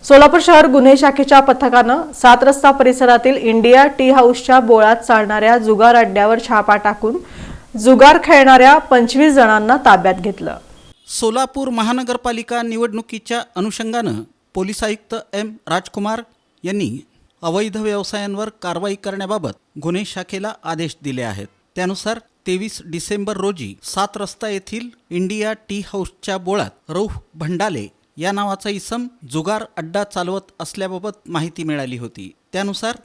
सोलापूर शहर गुन्हे शाखेच्या पथकानं 7 रस्ता परिसरातील इंडिया टी हाऊसच्या बोळात चालणाऱ्या जुगार अड्ड्यावर छापा टाकून जुगार खेळणाऱ्या 25 जणांना ताब्यात घेतलं। सोलापूर महानगरपालिका निवडणुकीच्या अनुषंगानं पोलीस आयुक्त एम राजकुमार यांनी अवैध व्यवसायांवर कारवाई करण्याबाबत गुन्हे शाखेला आदेश दिले आहेत। त्यानुसार 23 डिसेंबर रोजी 7 रस्ता येथील इंडिया टी हाऊसच्या बोळात रौफ भंडाले या नावाचा इसम जुगार अड्डा चालवत असल्याबाबत माहिती मिळाली होती। त्यानुसार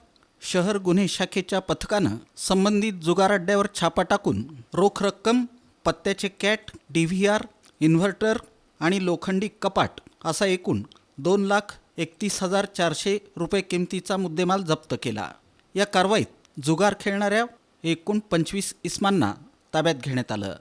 शहर गुन्हे शाखेच्या पथकानं संबंधित जुगार अड्ड्यावर छापा टाकून रोख रक्कम, पत्त्याचे कॅट, DVR, इन्व्हर्टर आणि लोखंडी कपाट असा एकूण 2,31,400 रुपये किमतीचा मुद्देमाल जप्त केला। या कारवाईत जुगार खेळणाऱ्या एकूण 25 इसमांना ताब्यात घेण्यात आलं।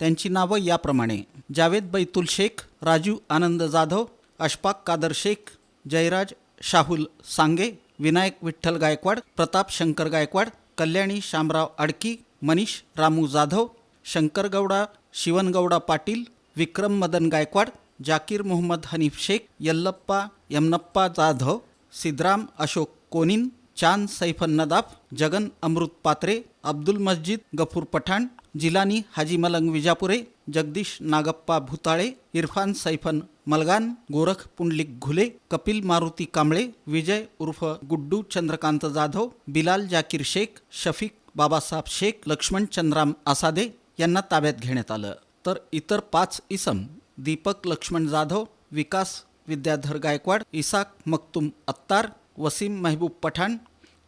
त्यांची नावं याप्रमाणे: जावेद बैतुल शेख, राजू आनंद जाधव, अशफाक कादर शेख, जयराज शाहुल सांगे, विनायक विठ्ठल गायकवाड, प्रताप शंकर गायकवाड, कल्याणी शामराव आडकी, मनीष रामू जाधव, शंकर गौडा शिवनगौडा पाटील, विक्रम मदन गायकवाड, जाकीर मोहम्मद हनीफ शेख, यल्लप्पा यमनप्पा जाधव, सिद्धराम अशोक कोनिन, चांद सैफन नदाफ, जगन अमृत पात्रे, अब्दुल मस्जिद गफूर पठाण, जिलानी हाजी मलंग विजापुरे, जगदीश नागप्पा भुताळे, इरफान सैफन मलगान, गोरख पुंडलिक घुले, कपिल मारुती कांबळे, विजय उर्फ गुड्डू चंद्रकांत जाधव, बिलाल जाकीर शेख, शफीक बाबासाहेब शेख, लक्ष्मण चंद्राम आसादे यांना ताब्यात घेण्यात आलं। तर इतर 5 इसम दीपक लक्ष्मण जाधव, विकास विद्याधर गायकवाड, इसाक मक्तुम अत्तार, वसीम महबूब पठाण,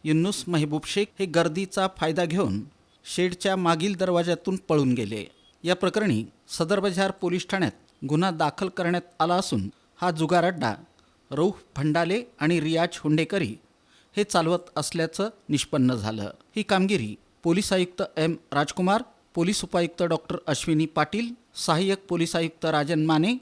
युनुस महबूब शेख हे गर्दीचा फायदा घेऊन शेडच्या मागील दरवाजातून पळून गेले। या प्रकरणी सदर बाजार पोलीस ठाण्यात गुन्हा दाखल करण्यात आला असून हा जुगार अड्डा रौफ भंडाले आणि रियाज हुंडेकरी हे चालवत असल्याचं निष्पन्न झालं। ही कामगिरी पोलीस आयुक्त एम राजकुमार, पोलीस उपायुक्त डॉक्टर अश्विनी पाटील, सहाय्यक पोलीस आयुक्त राजन माने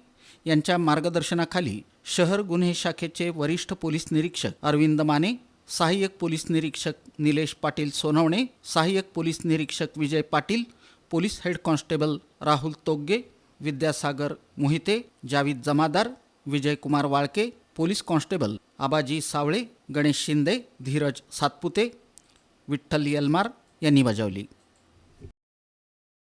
यांच्या मार्गदर्शनाखाली शहर गुन्हे शाखेचे वरिष्ठ पोलीस निरीक्षक अरविंद माने, सहाय्यक पोलीस निरीक्षक निलेश पाटील सोनवणे, सहाय्यक पोलीस निरीक्षक Vijay Patil, police head constable Rahul Togge, Vidyasagar Mohite, Javed Jamadar, Vijaykumar Walke, police constable Abaji Savale, Ganesh Shinde, Dhiraj Satpute, Vitthal Yalmar यांनी बजावली।